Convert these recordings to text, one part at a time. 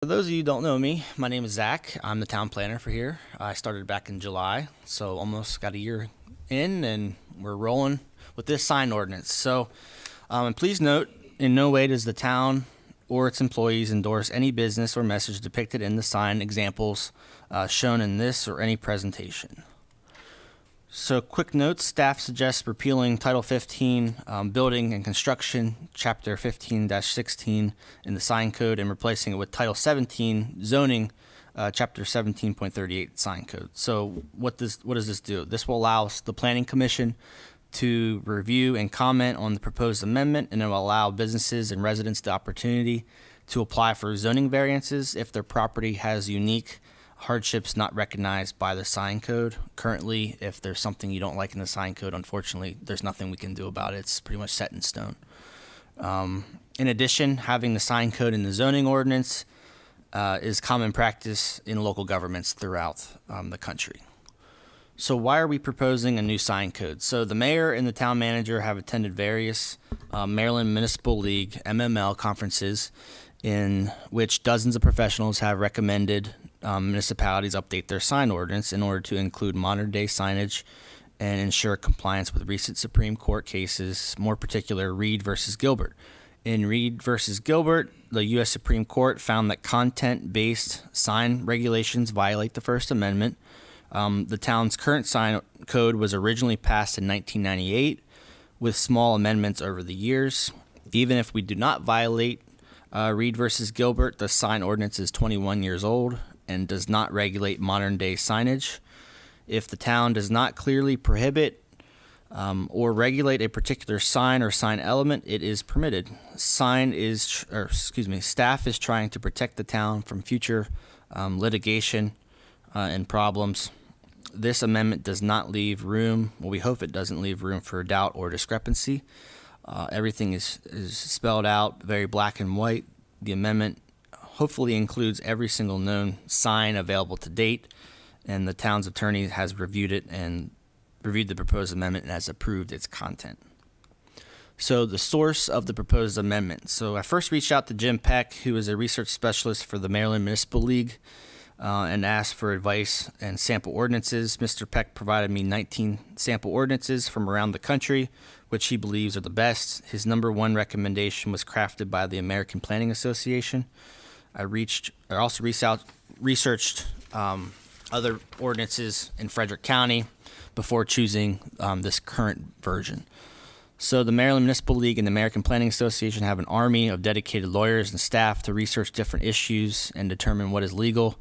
those of you who don't know me, my name is Zach. I'm the town planner for here. I started back in July, so almost got a year in, and we're rolling with this sign ordinance. So, and please note, in no way does the town or its employees endorse any business or message depicted in the sign examples shown in this or any presentation. So quick notes, staff suggests repealing Title 15, Building and Construction, Chapter 15-16 in the Sign Code and replacing it with Title 17, Zoning, Chapter 17.38 Sign Code. So what does this do? This will allow the Planning Commission to review and comment on the proposed amendment, and it will allow businesses and residents the opportunity to apply for zoning variances if their property has unique hardships not recognized by the sign code. Currently, if there's something you don't like in the sign code, unfortunately, there's nothing we can do about it. It's pretty much set in stone. In addition, having the sign code in the zoning ordinance is common practice in local governments throughout the country. So why are we proposing a new sign code? So the mayor and the town manager have attended various Maryland Municipal League, MML, conferences in which dozens of professionals have recommended municipalities update their sign ordinance in order to include modern-day signage and ensure compliance with recent Supreme Court cases, more particular Reed versus Gilbert. In Reed versus Gilbert, the U.S. Supreme Court found that content-based sign regulations violate the First Amendment. The town's current sign code was originally passed in 1998 with small amendments over the years. Even if we do not violate Reed versus Gilbert, the sign ordinance is 21 years old and does not regulate modern-day signage. If the town does not clearly prohibit or regulate a particular sign or sign element, it is permitted. Staff is trying to protect the town from future litigation and problems. This amendment does not leave room, well, we hope it doesn't leave room for doubt or discrepancy. Everything is spelled out, very black and white. The amendment hopefully includes every single known sign available to date, and the town's attorney has reviewed it and reviewed the proposed amendment and has approved its content. So the source of the proposed amendment. So I first reached out to Jim Peck, who is a research specialist for the Maryland Municipal League, and asked for advice and sample ordinances. Mr. Peck provided me 19 sample ordinances from around the country, which he believes are the best. His number one recommendation was crafted by the American Planning Association. I also researched other ordinances in Frederick County before choosing this current version. So the Maryland Municipal League and the American Planning Association have an army of dedicated lawyers and staff to research different issues and determine what is legal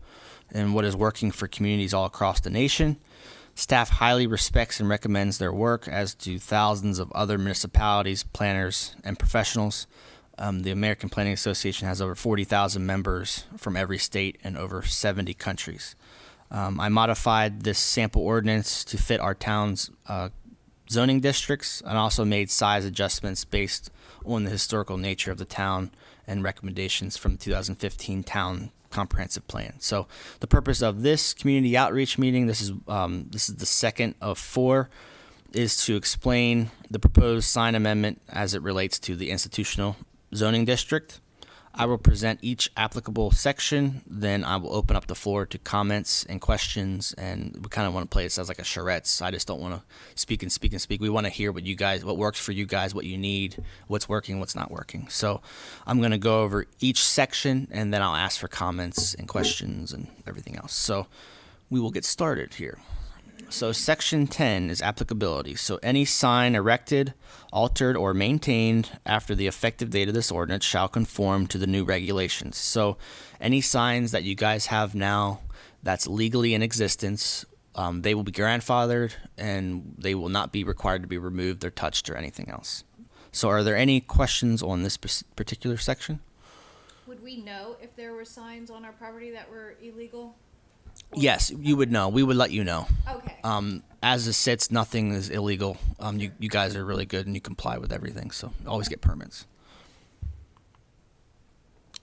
and what is working for communities all across the nation. Staff highly respects and recommends their work, as do thousands of other municipalities, planners, and professionals. The American Planning Association has over 40,000 members from every state and over 70 countries. I modified this sample ordinance to fit our town's zoning districts and also made size adjustments based on the historical nature of the town and recommendations from the 2015 Town Comprehensive Plan. So the purpose of this community outreach meeting, this is the second of 4, is to explain the proposed sign amendment as it relates to the institutional zoning district. I will present each applicable section, then I will open up the floor to comments and questions, and we kind of want to play this as like a charrettes. I just don't want to speak and speak and speak. We want to hear what works for you guys, what you need, what's working, what's not working. So I'm going to go over each section, and then I'll ask for comments and questions and everything else. So we will get started here. So Section 10 is applicability. So any sign erected, altered, or maintained after the effective date of this ordinance shall conform to the new regulations. So any signs that you guys have now that's legally in existence, they will be grandfathered and they will not be required to be removed or touched or anything else. So are there any questions on this particular section? Would we know if there were signs on our property that were illegal? Yes, you would know. We would let you know. Okay. As it sits, nothing is illegal. You guys are really good and you comply with everything, so always get permits.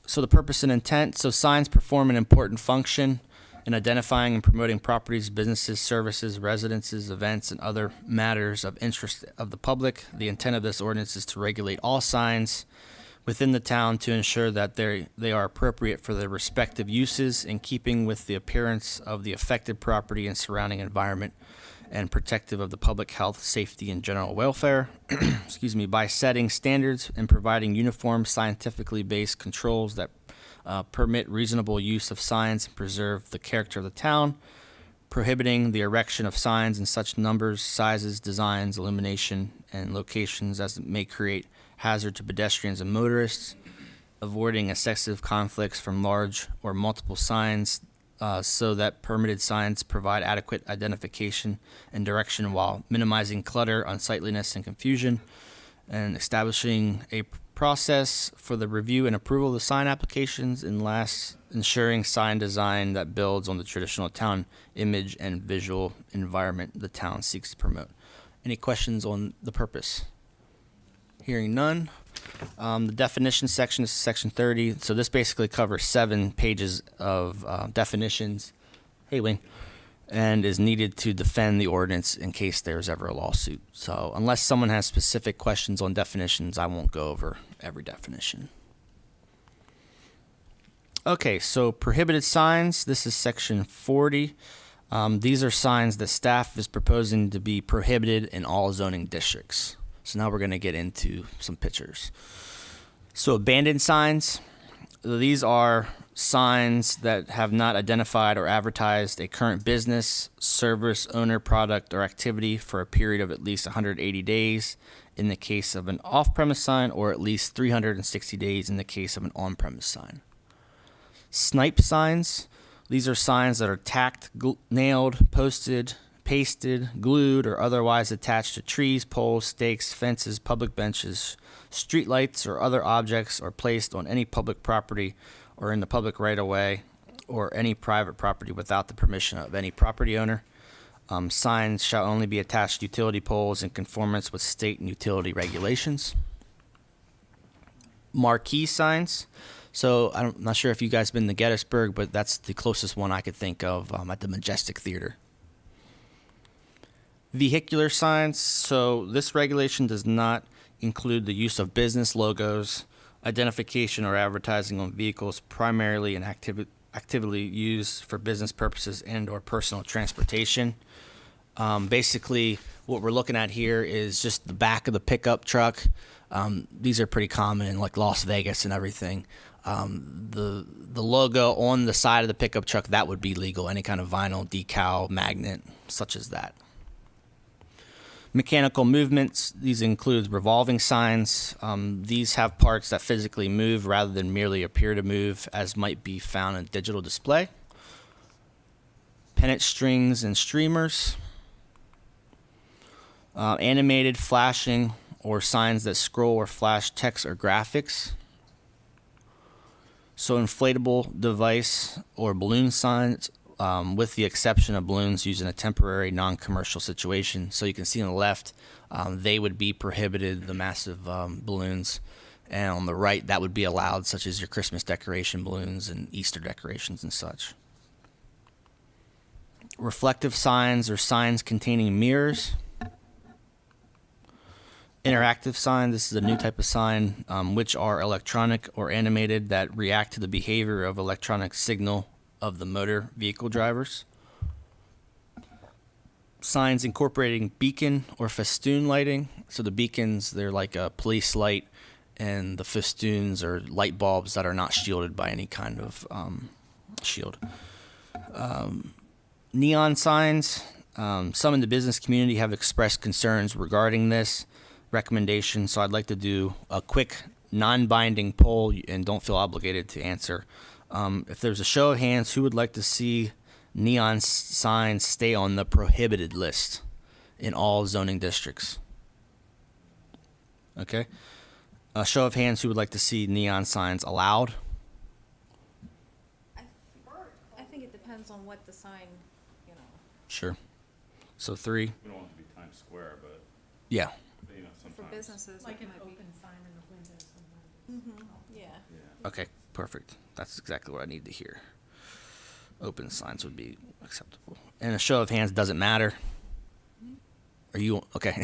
So the purpose and intent. So signs perform an important function in identifying and promoting properties, businesses, services, residences, events, and other matters of interest of the public. The intent of this ordinance is to regulate all signs within the town to ensure that they are appropriate for their respective uses in keeping with the appearance of the affected property and surrounding environment and protective of the public health, safety, and general welfare, excuse me, by setting standards and providing uniform, scientifically based controls that permit reasonable use of signs and preserve the character of the town, prohibiting the erection of signs in such numbers, sizes, designs, illumination, and locations as may create hazard to pedestrians and motorists, avoiding excessive conflicts from large or multiple signs so that permitted signs provide adequate identification and direction while minimizing clutter, unsightliness, and confusion, and establishing a process for the review and approval of the sign applications, and last, ensuring sign design that builds on the traditional town image and visual environment the town seeks to promote. Any questions on the purpose? Hearing none. The definition section is section 30. So this basically covers 7 pages of definitions. Hey, Wayne. And is needed to defend the ordinance in case there's ever a lawsuit. So unless someone has specific questions on definitions, I won't go over every definition. Okay, so prohibited signs. This is section 40. These are signs that staff is proposing to be prohibited in all zoning districts. So now we're going to get into some pictures. So abandoned signs. These are signs that have not identified or advertised a current business, service, owner, product, or activity for a period of at least 180 days in the case of an off-premise sign, or at least 360 days in the case of an on-premise sign. Snipe signs. These are signs that are tacked, nailed, posted, pasted, glued, or otherwise attached to trees, poles, stakes, fences, public benches, street lights, or other objects, or placed on any public property or in the public right-of-way or any private property without the permission of any property owner. Signs shall only be attached to utility poles in conformance with state and utility regulations. Marquee signs. So I'm not sure if you guys been to Gettysburg, but that's the closest one I could think of at the Majestic Theater. Vehicular signs. So this regulation does not include the use of business logos, identification, or advertising on vehicles primarily and actively used for business purposes and or personal transportation. Basically, what we're looking at here is just the back of the pickup truck. These are pretty common in like Las Vegas and everything. The logo on the side of the pickup truck, that would be legal. Any kind of vinyl, decal, magnet, such as that. Mechanical movements, these include revolving signs. These have parts that physically move rather than merely appear to move, as might be found in digital display. Pennant strings and streamers. Animated, flashing, or signs that scroll or flash text or graphics. So inflatable device or balloon signs, with the exception of balloons used in a temporary non-commercial situation. So you can see on the left, they would be prohibited, the massive balloons. And on the right, that would be allowed, such as your Christmas decoration balloons and Easter decorations and such. Reflective signs or signs containing mirrors. Interactive sign, this is a new type of sign, which are electronic or animated that react to the behavior of electronic signal of the motor vehicle drivers. Signs incorporating beacon or festoon lighting. So the beacons, they're like a police light, and the festoons are light bulbs that are not shielded by any kind of shield. Neon signs. Some in the business community have expressed concerns regarding this recommendation, so I'd like to do a quick non-binding poll, and don't feel obligated to answer. If there's a show of hands, who would like to see neon signs stay on the prohibited list in all zoning districts? Okay. A show of hands, who would like to see neon signs allowed? I think it depends on what the sign, Sure. So 3. We don't want it to be Times Square, but, Yeah. you know, for sometimes. businesses, Like it an might be. open sign in the window somewhere. Yeah. Yeah. Okay, perfect. That's exactly what I need to hear. Open signs would be acceptable. And a show of hands doesn't matter. Are you okay?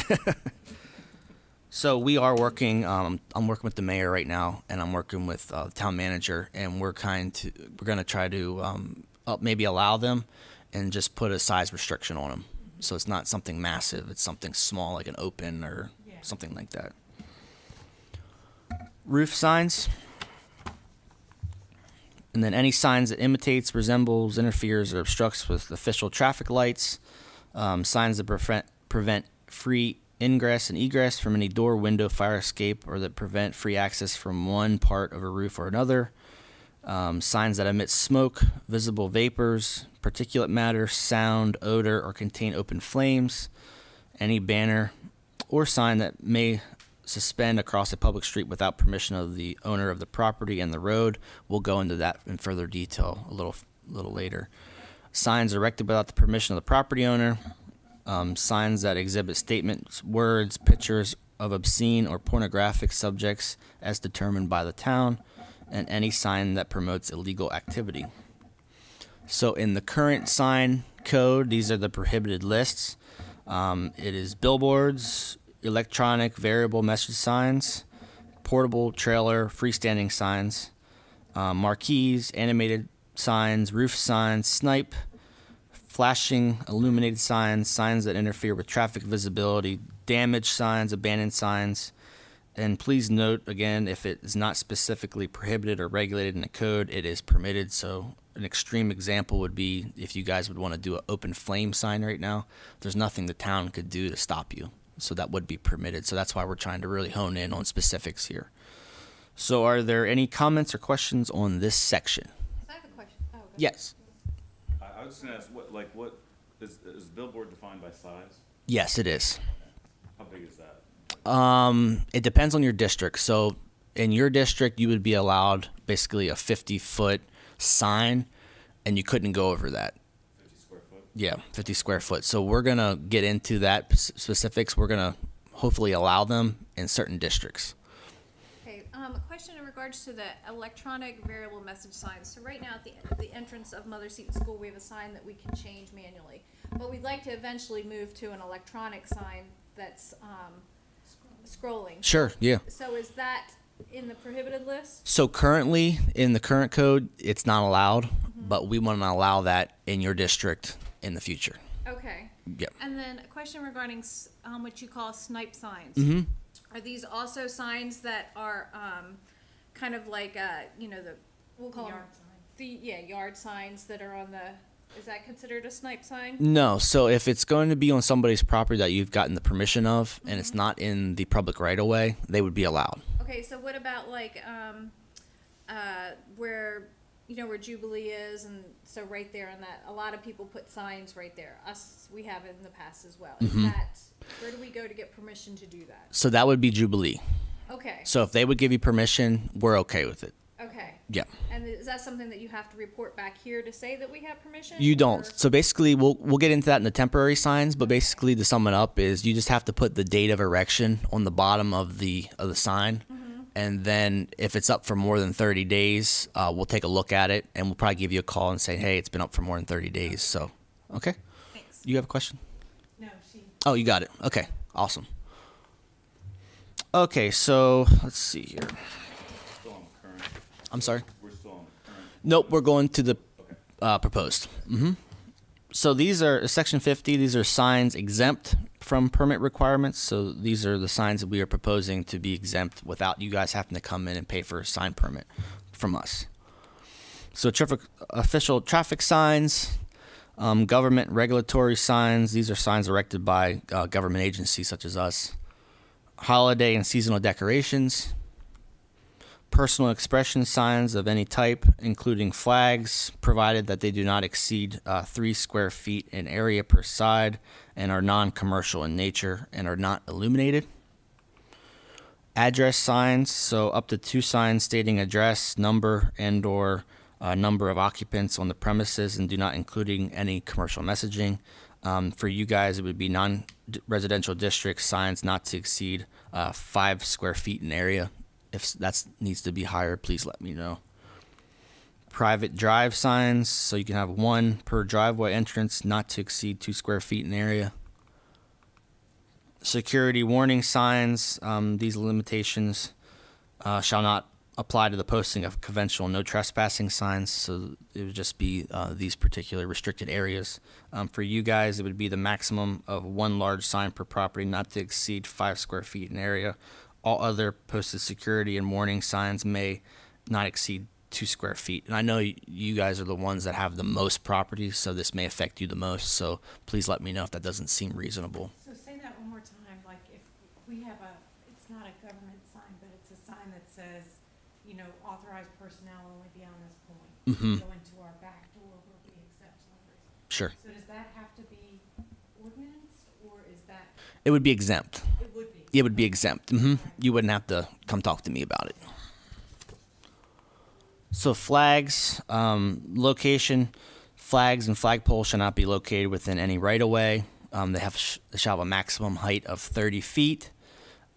So we are working. I'm working with the mayor right now, and I'm working with the town manager, and we're going to try to maybe allow them, and just put a size restriction on them. So it's not something massive. It's something small, like an open or Yeah. something like that. Roof signs. And then any signs that imitates, resembles, interferes, or obstructs with official traffic lights. Signs that prevent free ingress and egress from any door, window, fire escape, or that prevent free access from one part of a roof or another. Signs that emit smoke, visible vapors, particulate matter, sound, odor, or contain open flames. Any banner or sign that may suspend across a public street without permission of the owner of the property and the road. We'll go into that in further detail a little later. Signs erected without the permission of the property owner. Signs that exhibit statements, words, pictures of obscene or pornographic subjects as determined by the town, and any sign that promotes illegal activity. So in the current sign code, these are the prohibited lists. It is billboards, electronic variable message signs, portable trailer freestanding signs, marquees, animated signs, roof signs, snipe, flashing illuminated signs, signs that interfere with traffic visibility, damaged signs, abandoned signs. And please note, again, if it is not specifically prohibited or regulated in the code, it is permitted. So an extreme example would be if you guys would want to do an open flame sign right now, there's nothing the town could do to stop you. So that would be permitted. So that's why we're trying to really hone in on specifics here. So are there any comments or questions on this section? I have a question. Oh, go ahead. Yes. I was just gonna ask, what is billboard defined by size? Yes, it is. How big is that? It depends on your district. So in your district, you would be allowed basically a 50-foot sign, and you couldn't go over that. 50 square foot? Yeah, 50 square foot. So we're going to get into that specifics. We're going to hopefully allow them in certain districts. Okay, a question in regards to the electronic variable message signs. So right now at the entrance of Mother Seton School, we have a sign that we can change manually. But we'd like to eventually move to an electronic sign that's, scrolling. Sure, yeah. So is that in the prohibited list? So currently, in the current code, it's not allowed, but we want to allow that in your district in the future. Okay. Yep. And then a question regarding what you call snipe signs. Mm-hmm. Are these also signs that are kind of like we'll call them Yard signs. the yard signs that are on the? Is that considered a snipe sign? No, so if it's going to be on somebody's property that you've gotten the permission of, and it's not in the public right of way, they would be allowed. Okay, so what about like where where Jubilee is, and so right there on that, a lot of people put signs right there. We have it in the past as well. Is that where do we go to get permission to do that? So that would be Jubilee. Okay. So if they would give you permission, we're okay with it. Okay. Yeah. And is that something that you have to report back here to say that we have permission? You don't. or- So basically, we'll get into that in the temporary signs, but basically, to sum it up, is you just have to put the date of erection on the bottom of the sign, and then if it's up for more than 30 days, we'll take a look at it, and we'll probably give you a call and say, hey, it's been up for more than 30 days. So, okay. Thanks. You have a question? No, she, Oh, you got it. Okay, awesome. Okay, so let's see here. Still on the current, I'm sorry. we're still on the current, Nope, we're going to the okay. proposed. So these are section 50. These are signs exempt from permit requirements. So these are the signs that we are proposing to be exempt without you guys having to come in and pay for a sign permit from us. So official traffic signs, government regulatory signs. These are signs erected by government agencies such as us. Holiday and seasonal decorations. Personal expression signs of any type, including flags, provided that they do not exceed 3 square feet in area per side and are non-commercial in nature and are not illuminated. Address signs, so up to 2 signs stating address, number, and/or number of occupants on the premises, and do not including any commercial messaging. For you guys, it would be non-residential district signs not to exceed 5 square feet in area. If that needs to be higher, please let me know. Private drive signs, so you can have 1 per driveway entrance, not to exceed 2 square feet in area. Security warning signs, these limitations shall not apply to the posting of conventional no trespassing signs, so it would just be these particular restricted areas. For you guys, it would be the maximum of one large sign per property, not to exceed 5 square feet in area. All other posted security and warning signs may not exceed 2 square feet. And I know you guys are the ones that have the most properties, so this may affect you the most, so please let me know if that doesn't seem reasonable. So say that one more time, like if we have it's not a government sign, but it's a sign that says, you know, authorized personnel only beyond this point. Mhm. Go into our back door where we accept numbers. Sure. So does that have to be ordinance, or is that, It would be exempt. it would be? It would be exempt. You wouldn't have to come talk to me about it. So flags, location, flags and flagpoles shall not be located within any right-of-way. They shall have a maximum height of 30 feet.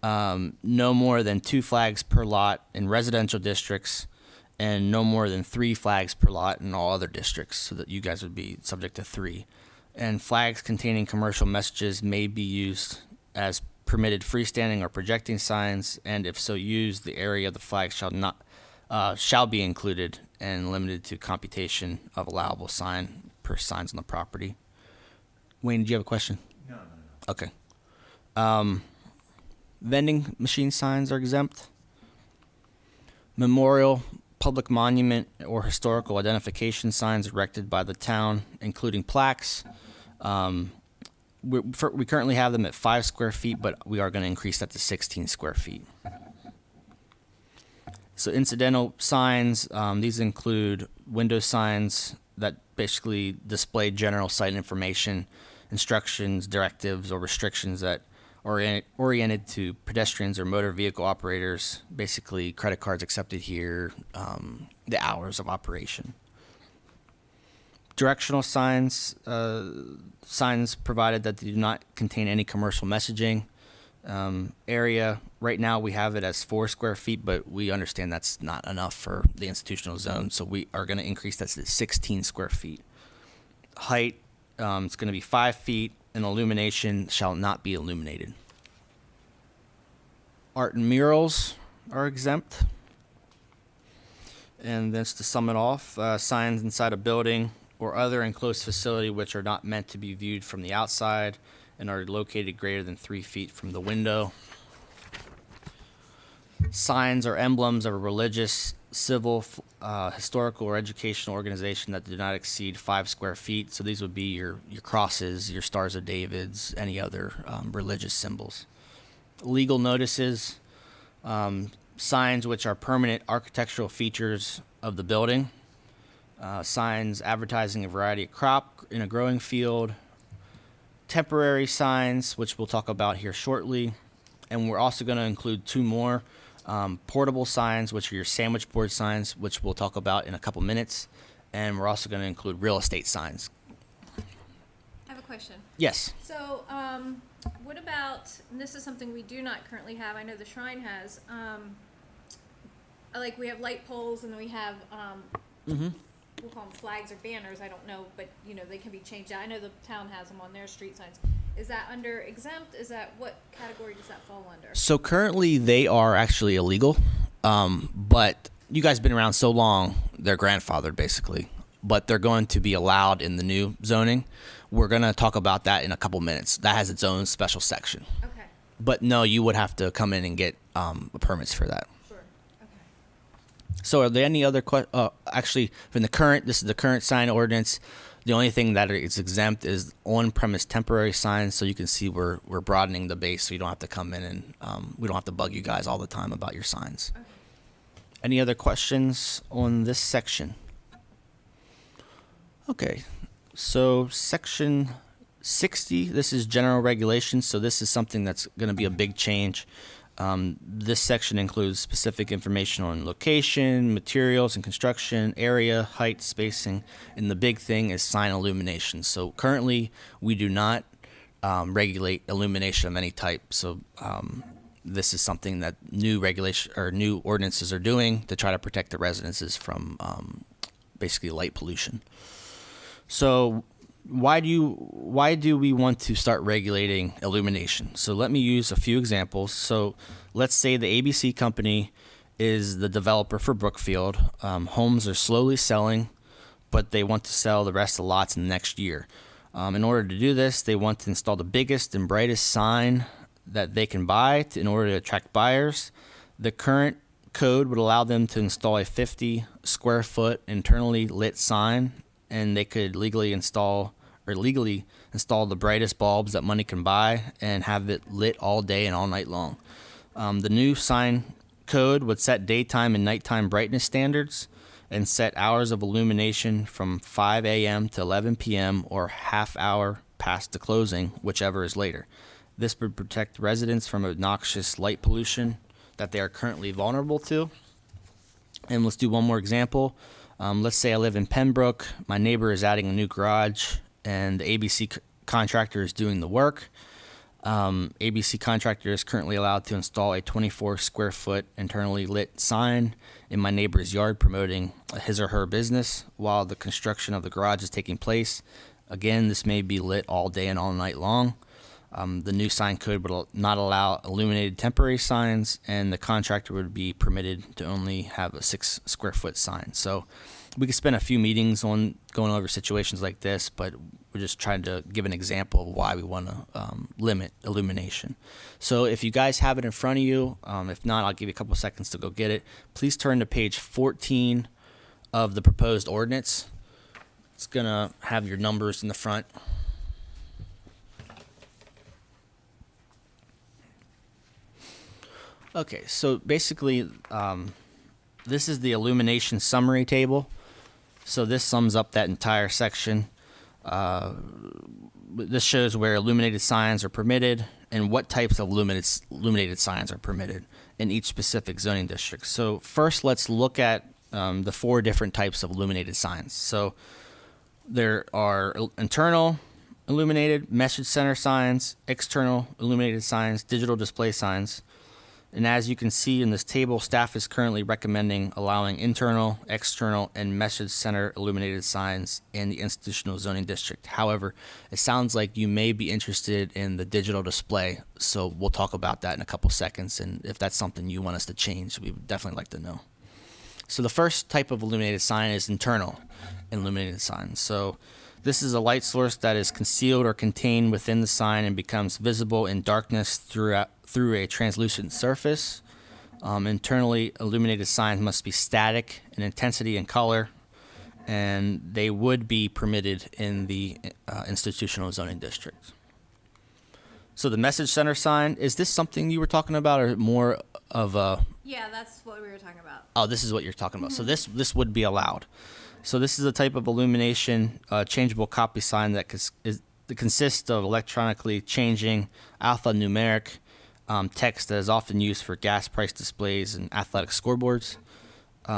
No more than 2 flags per lot in residential districts, and no more than 3 flags per lot in all other districts, so that you guys would be subject to 3. And flags containing commercial messages may be used as permitted freestanding or projecting signs, and if so used, the area of the flag shall be included and limited to computation of allowable sign per signs on the property. Wayne, did you have a question? No. Okay. Vending machine signs are exempt. Memorial, public monument, or historical identification signs erected by the town, including plaques. We currently have them at 5 square feet, but we are going to increase that to 16 square feet. So incidental signs, these include window signs that basically display general site information, instructions, directives, or restrictions that are oriented to pedestrians or motor vehicle operators, basically credit cards accepted here, the hours of operation. Directional signs, signs provided that they do not contain any commercial messaging. Area, right now we have it as 4 square feet, but we understand that's not enough for the institutional zone, so we are going to increase that to 16 square feet. Height, it's going to be 5 feet, and illumination shall not be illuminated. Art and murals are exempt. And then to sum it off, signs inside a building or other enclosed facility which are not meant to be viewed from the outside and are located greater than 3 feet from the window. Signs or emblems of a religious, civil, historical, or educational organization that do not exceed 5 square feet. So these would be your crosses, your Stars of Davids, any other religious symbols. Legal notices, signs which are permanent architectural features of the building. Signs advertising a variety of crop in a growing field. Temporary signs, which we'll talk about here shortly. And we're also going to include 2 more. Portable signs, which are your sandwich board signs, which we'll talk about in a couple minutes. And we're also going to include real estate signs. I have a question. Yes. So, what about, and this is something we do not currently have, I know the Shrine has, like we have light poles and then we have, we'll call them flags or banners, I don't know, but you know, they can be changed out. I know the town has them on their street signs. Is that under exempt? Is that, what category does that fall under? So currently they are actually illegal, but you guys have been around so long, they're grandfathered basically, but they're going to be allowed in the new zoning. We're going to talk about that in a couple minutes. That has its own special section. Okay, But no, you would have to come in and get permits for that. sure, okay. So are there any other actually, from this is the current sign ordinance. The only thing that is exempt is on-premise temporary signs, so you can see we're broadening the base, so you don't have to come in and we don't have to bug you guys all the time about your signs. Okay. Any other questions on this section? Okay, so section 60, this is general regulations, so this is something that's going to be a big change. This section includes specific information on location, materials and construction, area, height, spacing, and the big thing is sign illumination. So currently, we do not regulate illumination of any type. So this is something that new regulation or new ordinances are doing to try to protect the residences from basically light pollution. So why do we want to start regulating illumination? So let me use a few examples. So let's say the ABC company is the developer for Brookfield. Homes are slowly selling, but they want to sell the rest of the lots in the next year. In order to do this, they want to install the biggest and brightest sign that they can buy in order to attract buyers. The current code would allow them to install a 50 square foot internally lit sign, and they could legally install the brightest bulbs that money can buy and have it lit all day and all night long. The new sign code would set daytime and nighttime brightness standards and set hours of illumination from 5 a.m. to 11 p.m. or half hour past the closing, whichever is later. This would protect residents from obnoxious light pollution that they are currently vulnerable to. And let's do one more example. Let's say I live in Pembroke. My neighbor is adding a new garage, and the ABC contractor is doing the work. ABC contractor is currently allowed to install a 24 square foot internally lit sign in my neighbor's yard promoting his or her business while the construction of the garage is taking place. Again, this may be lit all day and all night long. The new sign code would not allow illuminated temporary signs, and the contractor would be permitted to only have a 6 square foot sign. So we could spend a few meetings on going over situations like this, but we're just trying to give an example of why we want to limit illumination. So if you guys have it in front of you, if not, I'll give you a couple seconds to go get it. Please turn to page 14 of the proposed ordinance. It's going to have your numbers in the front. Okay, so basically, this is the illumination summary table. So this sums up that entire section. This shows where illuminated signs are permitted and what types of illuminated signs are permitted in each specific zoning district. So first, let's look at the 4 different types of illuminated signs. So there are internal illuminated, message center signs, external illuminated signs, digital display signs. And as you can see in this table, staff is currently recommending allowing internal, external, and message center illuminated signs in the institutional zoning district. However, it sounds like you may be interested in the digital display, so we'll talk about that in a couple seconds. And if that's something you want us to change, we would definitely like to know. So the first type of illuminated sign is internal illuminated signs. So this is a light source that is concealed or contained within the sign and becomes visible in darkness through a translucent surface. Internally illuminated signs must be static in intensity and color, and they would be permitted in the institutional zoning district. So the message center sign, is this something you were talking about, or more of a... Yeah, that's what we were talking about. Oh, this is what you're talking about. So this would be allowed. So this is a type of illumination, changeable copy sign that consists of electronically changing alphanumeric text that is often used for gas price displays and athletic scoreboards.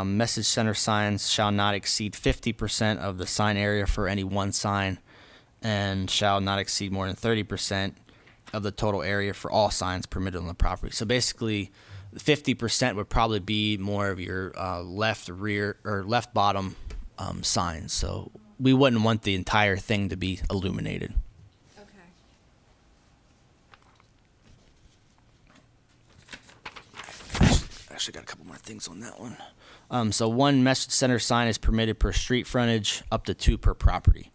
Message center signs shall not exceed 50% of the sign area for any one sign and shall not exceed more than 30% of the total area for all signs permitted on the property. So basically, 50% would probably be more of your left rear or left bottom signs. So we wouldn't want the entire thing to be illuminated. Okay. Actually got a couple more things on that one. So one message center sign is permitted per street frontage, up to 2 per property.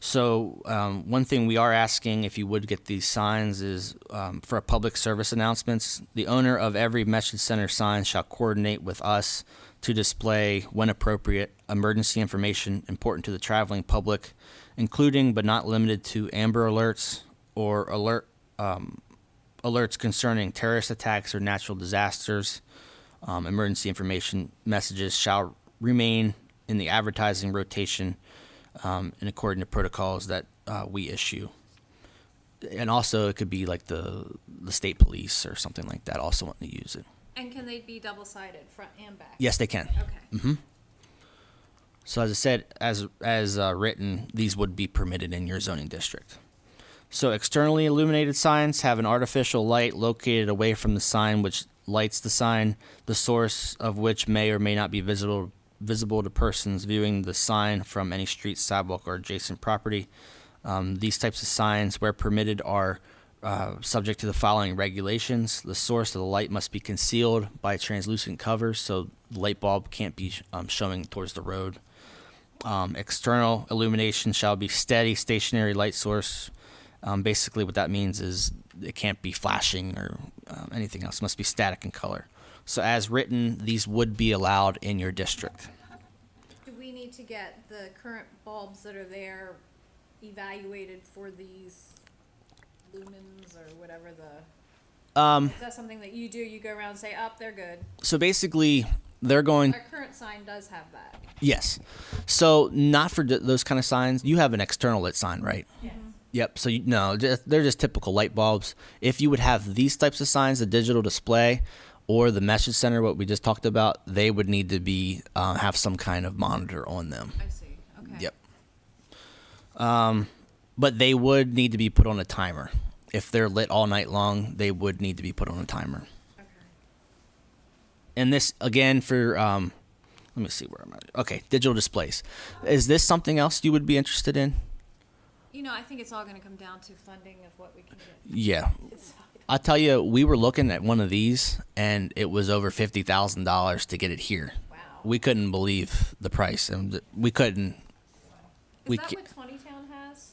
So one thing we are asking, if you would get these signs, is for a public service announcements. The owner of every message center sign shall coordinate with us to display, when appropriate, emergency information important to the traveling public, including but not limited to Amber Alerts or alerts concerning terrorist attacks or natural disasters. Emergency information messages shall remain in the advertising rotation in according to protocols that we issue. And also it could be like the state police or something like that also want to use it. And can they be double-sided, front and back? Yes, they can. Okay. So as I said, as written, these would be permitted in your zoning district. So externally illuminated signs have an artificial light located away from the sign which lights the sign, the source of which may or may not be visible visible to persons viewing the sign from any street, sidewalk, or adjacent property. These types of signs, where permitted, are subject to the following regulations. The source of the light must be concealed by translucent covers, so the light bulb can't be showing towards the road. External illumination shall be steady, stationary light source. Basically, what that means is it can't be flashing or anything else. It must be static in color. So as written, these would be allowed in your district. Do we need to get the current bulbs that are there evaluated for these lumens or whatever is that something that you do? You go around and say, they're good. So basically, they're going. Our current sign does have that. Yes. So not for those kind of signs. You have an external lit sign, right? Yes. Yep. So no, they're just typical light bulbs. If you would have these types of signs, the digital display or the message center, what we just talked about, they would need to be have some kind of monitor on them. I see. Okay. Yep. But they would need to be put on a timer. If they're lit all night long, they would need to be put on a timer. Okay. And this, again, for, let me see where I'm at. Okay, digital displays. Is this something else you would be interested in? I think it's all going to come down to funding of what we can get. Yeah. I'll tell you, we were looking at one of these, and it was over $50,000 to get it here. Wow. We couldn't believe the price, and we couldn't. Is that what 20 Town has?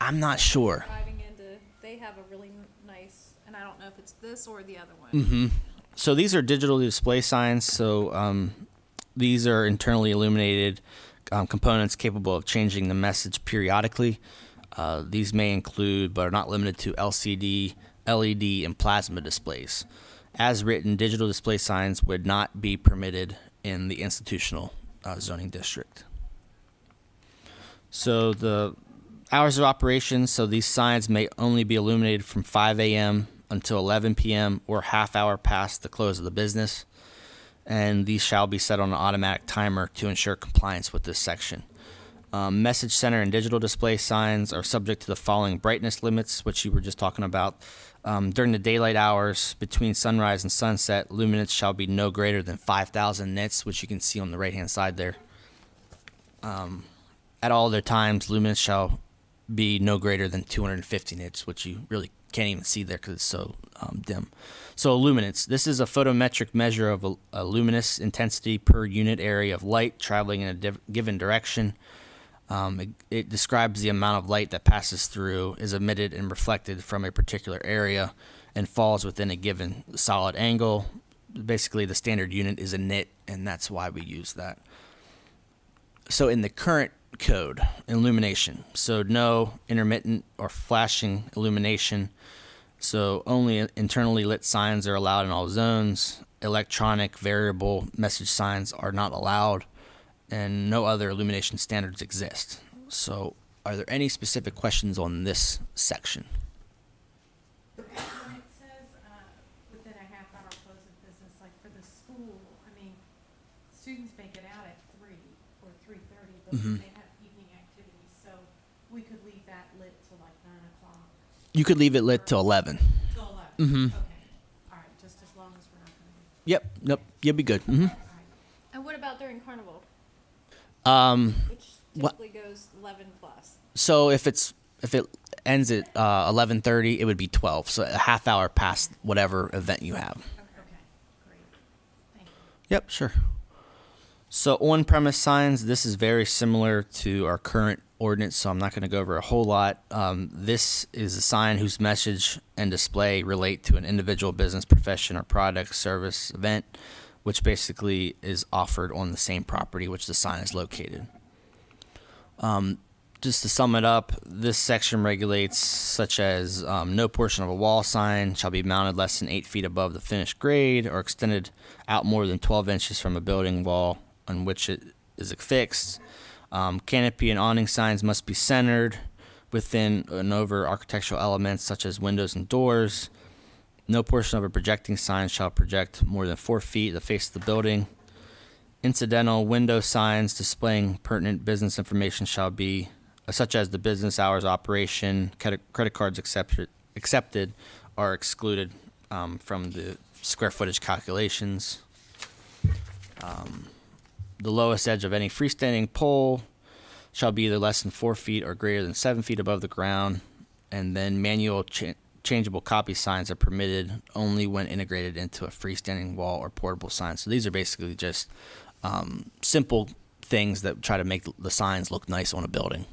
I'm not sure. Driving into, they have a really nice, and I don't know if it's this or the other one. Mm-hmm. So these are digital display signs. So these are internally illuminated components capable of changing the message periodically. These may include, but are not limited to, LCD, LED, and plasma displays. As written, digital display signs would not be permitted in the institutional zoning district. So the hours of operation, so these signs may only be illuminated from 5 a.m. until 11 p.m. or half hour past the close of the business. And these shall be set on an automatic timer to ensure compliance with this section. Message center and digital display signs are subject to the following brightness limits, which you were just talking about. During the daylight hours between sunrise and sunset, luminance shall be no greater than 5,000 nits, which you can see on the right-hand side there. At all other times, luminance shall be no greater than 250 nits, which you really can't even see there because it's so dim. So luminance, this is a photometric measure of a luminous intensity per unit area of light traveling in a given direction. It describes the amount of light that passes through, is emitted and reflected from a particular area, and falls within a given solid angle. Basically, the standard unit is a nit, and that's why we use that. So in the current code, illumination, so no intermittent or flashing illumination. So only internally lit signs are allowed in all zones. Electronic variable message signs are not allowed, and no other illumination standards exist. So are there any specific questions on this section? When it says, within a half hour close of business, like for the school, I mean, students may get out at 3 or 3:30, but they have evening activities, so we could leave that lit till like 9 o'clock. You could leave it lit till 11. Till 11? Mhm. Okay, all right, just as long as we're not gonna. Yep, nope, you'll be good. All right. And what about during carnival, which What- typically goes 11 plus? So if it ends at 11:30, it would be 12. So a half hour past whatever event you have. Okay, great, thank you. Yep, sure. So on-premise signs, this is very similar to our current ordinance, so I'm not going to go over a whole lot. This is a sign whose message and display relate to an individual business, profession, or product, service, event, which basically is offered on the same property which the sign is located. Just to sum it up, this section regulates such as no portion of a wall sign shall be mounted less than 8 feet above the finished grade or extended out more than 12 inches from a building wall on which it is affixed. Canopy and awning signs must be centered within and over architectural elements such as windows and doors. No portion of a projecting sign shall project more than 4 feet the face of the building. Incidental window signs displaying pertinent business information shall be such as the business hours operation, credit cards accepted are excluded from the square footage calculations. the lowest edge of any freestanding pole shall be either less than 4 feet or greater than 7 feet above the ground. And then manual changeable copy signs are permitted only when integrated into a freestanding wall or portable sign. So these are basically just simple things that try to make the signs look nice on a building.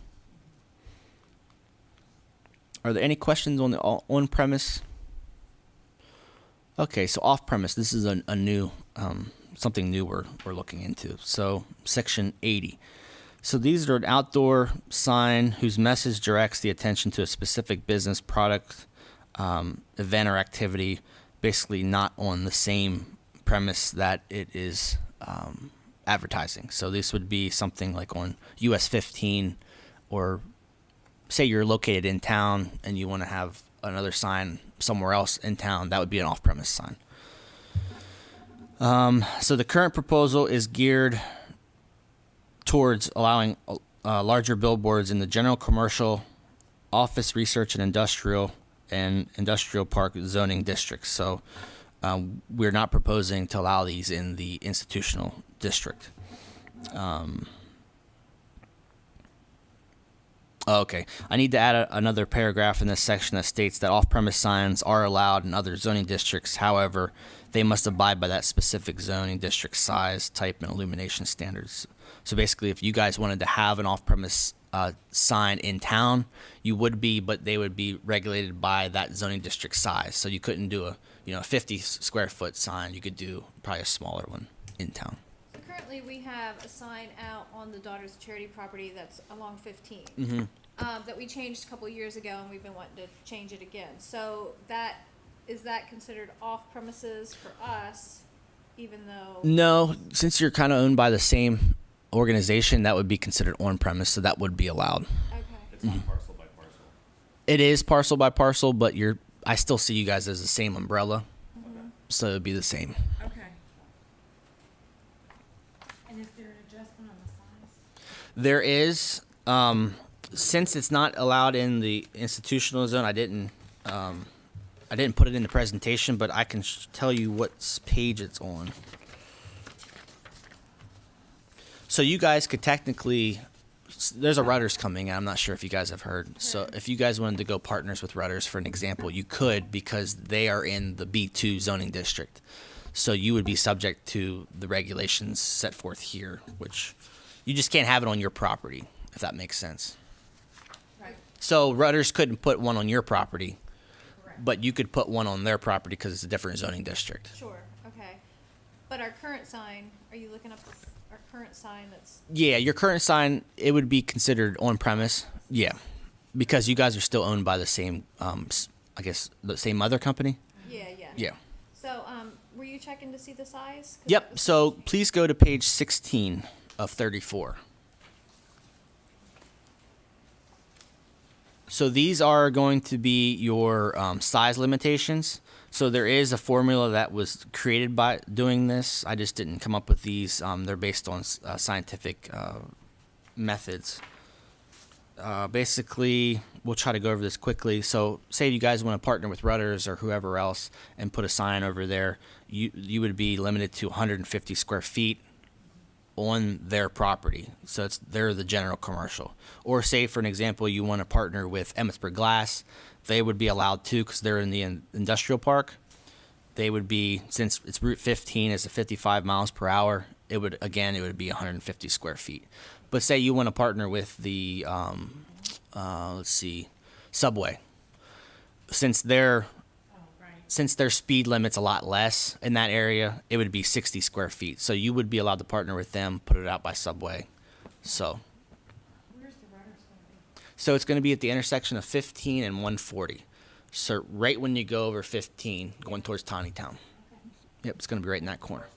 Are there any questions on the on-premise? Okay, so off-premise, this is a new, something new we're looking into. So section 80. So these are an outdoor sign whose message directs the attention to a specific business, product, event, or activity, basically not on the same premise that it is advertising. So this would be something like on US 15, or say you're located in town and you want to have another sign somewhere else in town, that would be an off-premise sign. So the current proposal is geared towards allowing larger billboards in the general commercial, office, research, and industrial park zoning districts. So we're not proposing to allow these in the institutional district. Okay, I need to add another paragraph in this section that states that off-premise signs are allowed in other zoning districts. However, they must abide by that specific zoning district size, type, and illumination standards. So basically, if you guys wanted to have an off-premise sign in town, you would be, but they would be regulated by that zoning district size. So you couldn't do a 50 square foot sign. You could do probably a smaller one in town. So currently, we have a sign out on the Daughters of Charity property that's along 15. Mm-hmm. That we changed a couple years ago, and we've been wanting to change it again. So is that considered off premises for us, even though? No, since you're kind of owned by the same organization, that would be considered on premise, so that would be allowed. Okay. It's not parcel by parcel. It is parcel by parcel, but I still see you guys as the same umbrella, Mm-hmm. so it'd be the same. Okay. And is there an adjustment on the size? There is, since it's not allowed in the institutional zone, I didn't put it in the presentation, but I can tell you what page it's on. So you guys could technically, there's a Rudders coming, and I'm not sure if you guys have heard. So if you guys wanted to go partners with Rudders, for an example, you could, because they are in the B2 zoning district. So you would be subject to the regulations set forth here, which you just can't have it on your property, if that makes sense. Right. So Rudders couldn't put one on your property, Correct. but you could put one on their property because it's a different zoning district. Sure. Okay. But our current sign, are you looking up our current sign that's? Yeah, your current sign, it would be considered on premise. Yeah, because you guys are still owned by the same, I guess, the same mother company. Yeah. Yeah. So, were you checking to see the size? 'Cause that Yep. was- So please go to page 16 of 34. So these are going to be your size limitations. So there is a formula that was created by doing this. I just didn't come up with these. They're based on scientific methods. Basically, we'll try to go over this quickly. So say you guys want to partner with Rudders or whoever else and put a sign over there, you would be limited to 150 square feet on their property. So they're the general commercial. Or say, for an example, you want to partner with Emmitsburg Glass. They would be allowed to, because they're in the industrial park. They would be, since it's Route 15 is 55 miles per hour, it would be 150 square feet. But say you want to partner with the, Subway. Since their speed limit's a lot less in that area, it would be 60 square feet. So you would be allowed to partner with them, put it out by Subway. So Where's the Rudders gonna be? So it's going to be at the intersection of 15 and 140. So right when you go over 15, going towards Tawny Town. Yep, it's going to be right in that corner.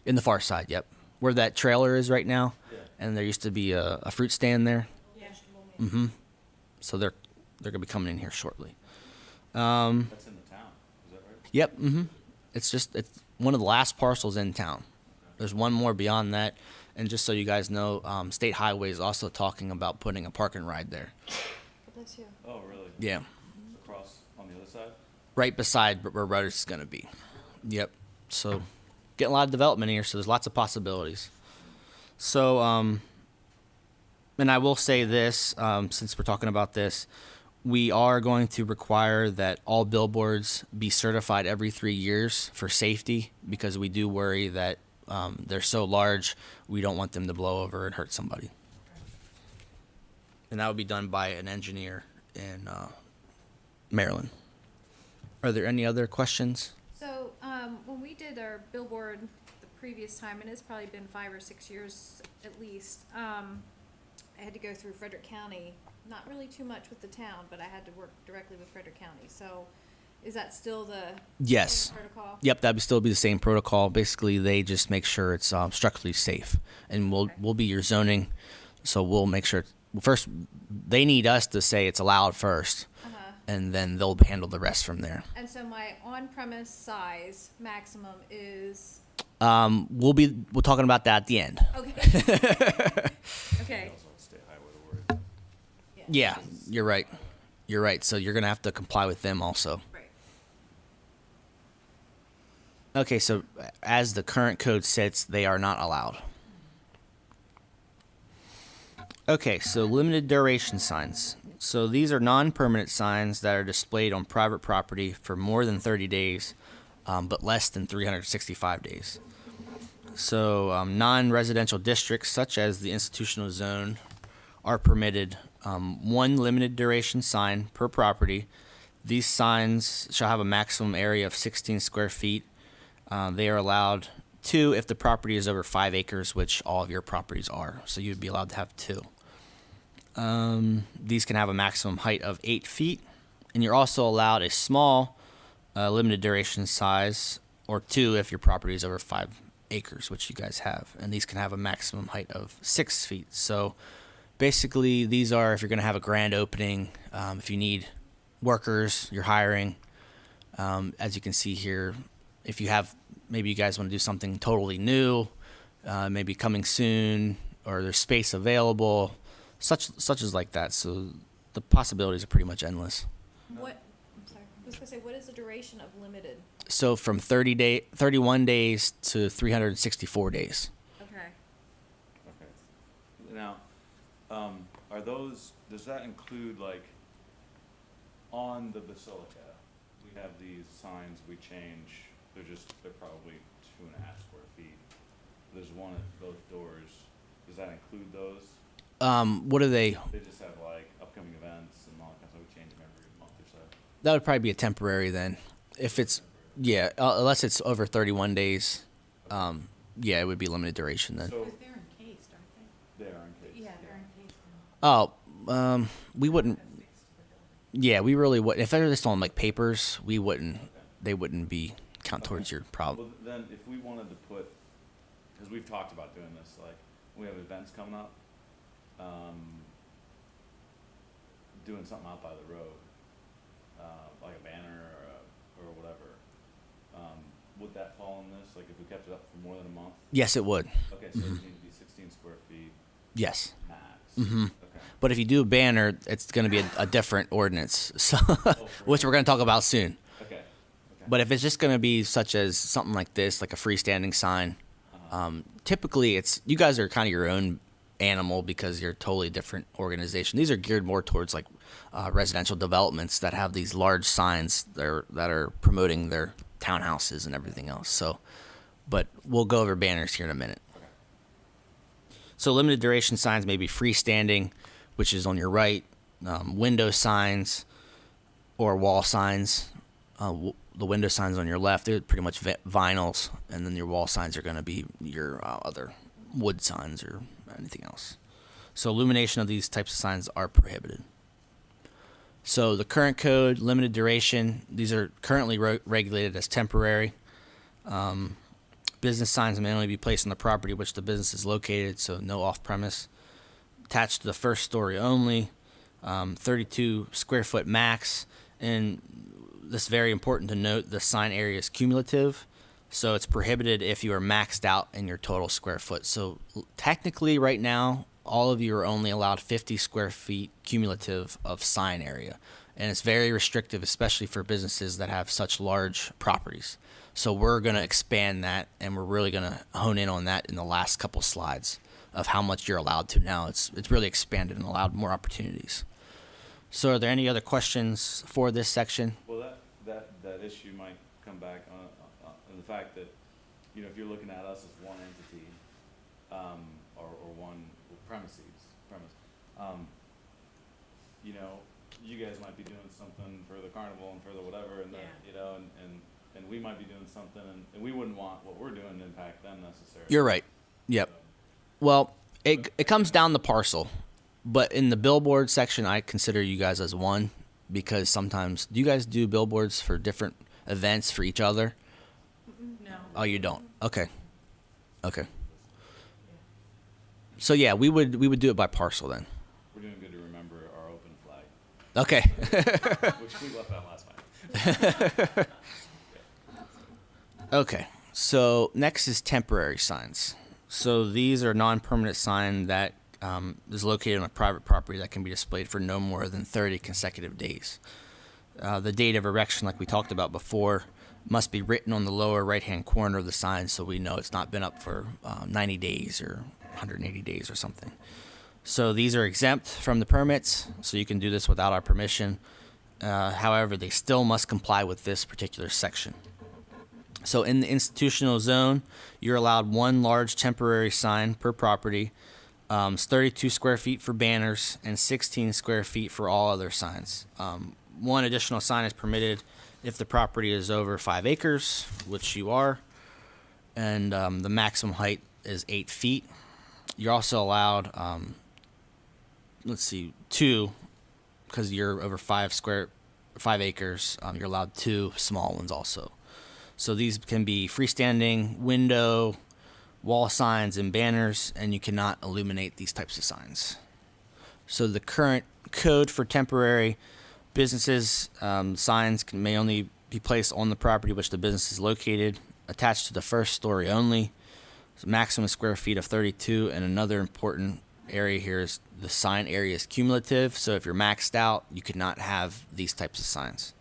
In the far side, yep. Where that trailer is right now. Yeah. And there used to be a fruit stand there. Yeah. Mm-hmm. So they're going to be coming in here shortly. That's in the town, is that right? Yep, mm-hmm. It's one of the last parcels in town. There's one more beyond that. And just so you guys know, State Highway is also talking about putting a park and ride there. Bless you. Oh, really? Yeah. Across on the other side? Right beside where Rudders is going to be. Yep. So getting a lot of development here, so there's lots of possibilities. So, and I will say this, since we're talking about this, we are going to require that all billboards be certified every 3 years for safety, because we do worry that they're so large, we don't want them to blow over and hurt somebody. And that would be done by an engineer in Maryland. Are there any other questions? So, when we did our billboard the previous time, and it's probably been 5 or 6 years at least, I had to go through Frederick County, not really too much with the town, but I had to work directly with Frederick County. So, is that still the Yes. same protocol? Yep, that would still be the same protocol. Basically, they just make sure it's structurally safe, and Okay. we'll be your zoning, so we'll make sure. First, they need us to say it's allowed first, and then they'll handle the rest from there. And so my on-premise size maximum is, We're talking about that at the end. okay. Okay, Also, state highway to worry. Yeah, you're right. You're right. So you're gonna have to comply with them also. right. Okay, so as the current code sits, they are not allowed. Okay, so limited duration signs. So these are non-permanent signs that are displayed on private property for more than 30 days, but less than 365 days. So non-residential districts, such as the institutional zone, are permitted one limited duration sign per property. These signs shall have a maximum area of 16 square feet. They are allowed 2 if the property is over 5 acres, which all of your properties are. So you'd be allowed to have 2. These can have a maximum height of 8 feet, and you're also allowed a small limited duration size, or 2 if your property is over 5 acres, which you guys have. And these can have a maximum height of 6 feet. So basically, these are if you're going to have a grand opening, if you need workers, you're hiring. As you can see here, if you have, maybe you guys want to do something totally new, maybe coming soon, or there's space available, such as like that. So the possibilities are pretty much endless. What, I'm sorry, I was gonna say, what is the duration of limited? So from 31 days to 364 days. Okay. Okay. Now, are those, does that include, like, on the Basilica, we have these signs we change, they're probably 2.5 square feet. There's one at both doors. Does that include those? What are they? They just have, like, upcoming events and all that kind of stuff, we change them every month or so. That would probably be a temporary then. If it's, yeah, unless it's over 31 days, yeah, it would be limited duration then. So, Because they're encased, aren't they are in case. they? Yeah, they're encased. Oh, we wouldn't. Affixed to the building. Yeah, we really would. If they're just on like papers, we wouldn't. They wouldn't be count towards your problem. Well, then, if we wanted to put, because we've talked about doing this, like, we have events coming up, doing something out by the road, like a banner or whatever, would that fall in this? Like, if we kept it up for more than a month? Yes, it would. Okay, so it would need to be 16 square feet Yes. max. Mhm. Okay. But if you do a banner, it's going to be a different ordinance, so for which we're going to talk about soon. Okay. Okay. But if it's just going to be such as something like this, like a freestanding sign, typically it's you guys are kind of your own animal because you're a totally different organization. These are geared more towards like residential developments that have these large signs that are promoting their townhouses and everything else. So, but we'll go over banners here in a minute. Okay. So limited duration signs may be freestanding, which is on your right, window signs or wall signs. The window signs on your left, they're pretty much vinyls, and then your wall signs are going to be your other wood signs or anything else. So illumination of these types of signs are prohibited. So the current code, limited duration, these are currently regulated as temporary. Business signs may only be placed on the property which the business is located, so no off-premise. Attached to the first story only, 32 square foot max, and this is very important to note, the sign area is cumulative, so it's prohibited if you are maxed out in your total square foot. So technically right now, all of you are only allowed 50 square feet cumulative of sign area. And it's very restrictive, especially for businesses that have such large properties. So we're going to expand that, and we're really going to hone in on that in the last couple slides. of how much you're allowed to now. It's really expanded and allowed more opportunities. So are there any other questions for this section? Well, that issue might come back on the fact that, you know, if you're looking at us as one entity, or one premise, you know, you guys might be doing something for the carnival and for the whatever, and then, Yeah. you know, and we might be doing something, and we wouldn't want what we're doing to impact them necessarily. You're right. Yep. Well, it comes down to parcel, but in the billboard section, I consider you guys as one, because sometimes, do you guys do billboards for different events for each other? No. Oh, you don't? Okay. Okay. So yeah, we would do it by parcel then. We're doing good to remember our open flag, Okay. which we left out last time. Okay. So next is temporary signs. So these are non-permanent sign that is located on a private property that can be displayed for no more than 30 consecutive days. The date of erection, like we talked about before, must be written on the lower right-hand corner of the sign, so we know it's not been up for 90 days or 180 days or something. So these are exempt from the permits, so you can do this without our permission. However, they still must comply with this particular section. So in the institutional zone, you're allowed one large temporary sign per property. It's 32 square feet for banners and 16 square feet for all other signs. One additional sign is permitted if the property is over 5 acres, which you are, and the maximum height is 8 feet. You're also allowed, two, because you're over 5 acres. You're allowed 2 small ones also. So these can be freestanding, window, wall signs, and banners, and you cannot illuminate these types of signs. So the current code for temporary businesses, signs may only be placed on the property which the business is located, attached to the first story only. So maximum square feet of 32, and another important area here is the sign area is cumulative. So if you're maxed out, you cannot have these types of signs.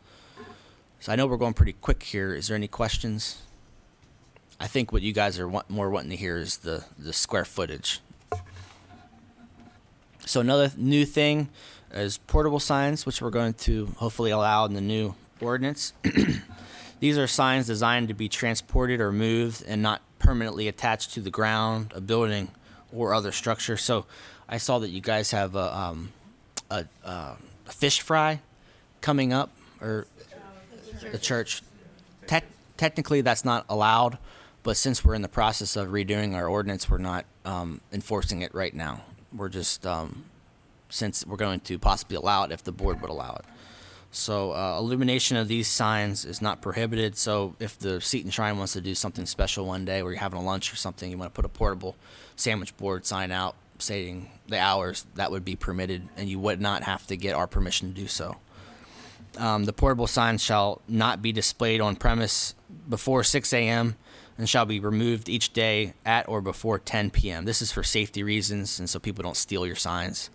So I know we're going pretty quick here. Is there any questions? I think what you guys are more wanting to hear is the square footage. So another new thing is portable signs, which we're going to hopefully allow in the new ordinance. These are signs designed to be transported or moved and not permanently attached to the ground, a building, or other structure. So I saw that you guys have a fish fry coming up, or the church. Technically, that's not allowed, but since we're in the process of redoing our ordinance, we're not enforcing it right now. We're just, since we're going to possibly allow it if the board would allow it. So illumination of these signs is not prohibited. So if the Seat and Shrine wants to do something special one day where you're having a lunch or something, you want to put a portable sandwich board sign out stating the hours, that would be permitted, and you would not have to get our permission to do so. The portable signs shall not be displayed on premise before 6 a.m. and shall be removed each day at or before 10 p.m. This is for safety reasons and so people don't steal your signs.